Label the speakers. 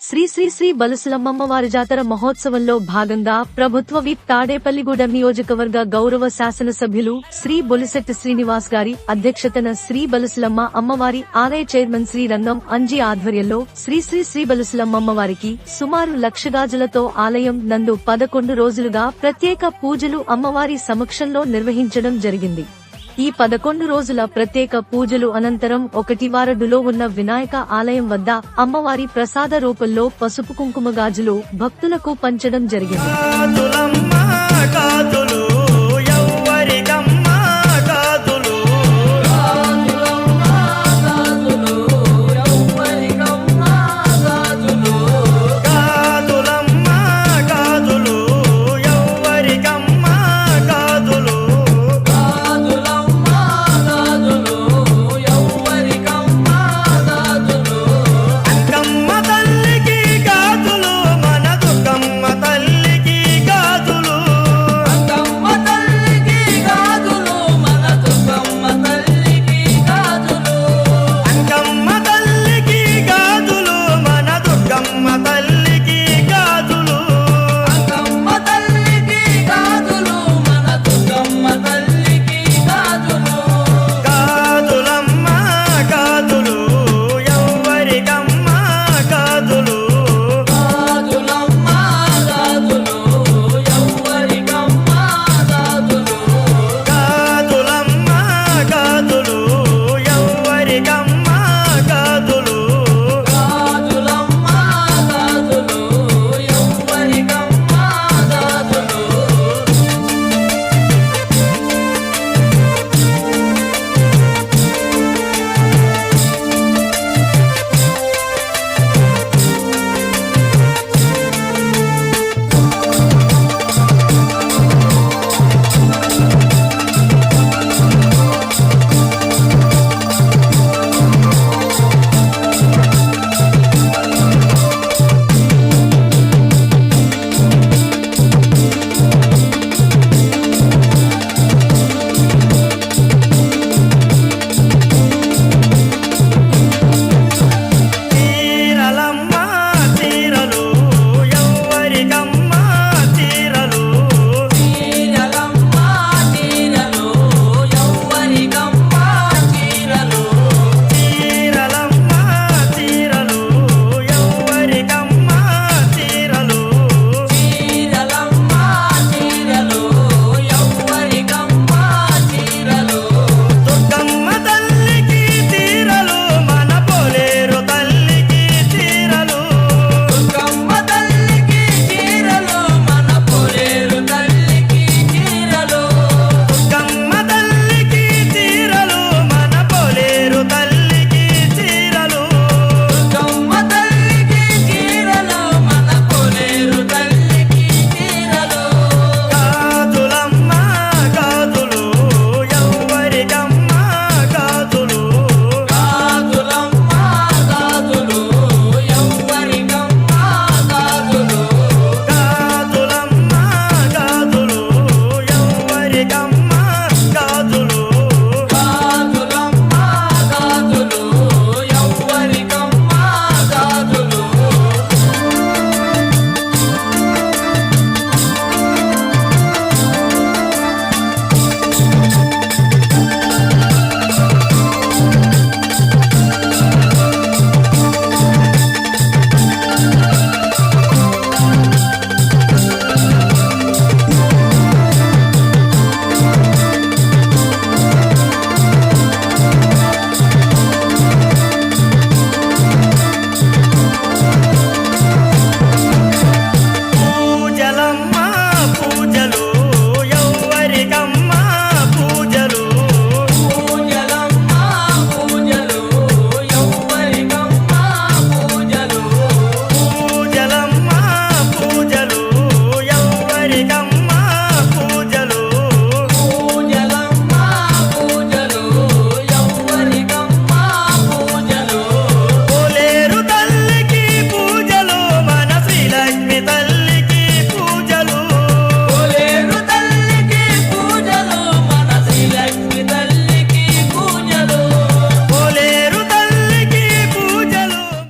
Speaker 1: శ్రీ శ్రీ శ్రీ బలుసులమ్మవారి జాతర మహోత్సవంలో భాగంగా ప్రభుత్వ విప్ తాడేపల్లిగూడెం నియోజకవర్గ గౌరవ శాసనసభ్యులు శ్రీ బొలిశెట్టి శ్రీనివాస్ గారి అధ్యక్షతన శ్రీ బలుసులమ్మ అమ్మవారి ఆలయ చైర్మన్ శ్రీ రంగం అంజీ ఆధ్వర్యంలో శ్రీ శ్రీ శ్రీ బలుసులమ్మవారికి సుమారు 1,00,000 గాజులతో ఆలయం నందు 11 రోజులుగా ప్రత్యేక పూజలు అమ్మవారి సమక్షంలో నిర్వహించడం జరిగింది. ఈ 11 రోజుల ప్రత్యేక పూజలు అనంతరం 1 వారడులో ఉన్న వినాయక ఆలయం వద్ద అమ్మవారి ప్రసాద రూపంలో పసుపు కుంకుమ గాజులు భక్తులకు పంచడం జరిగింది.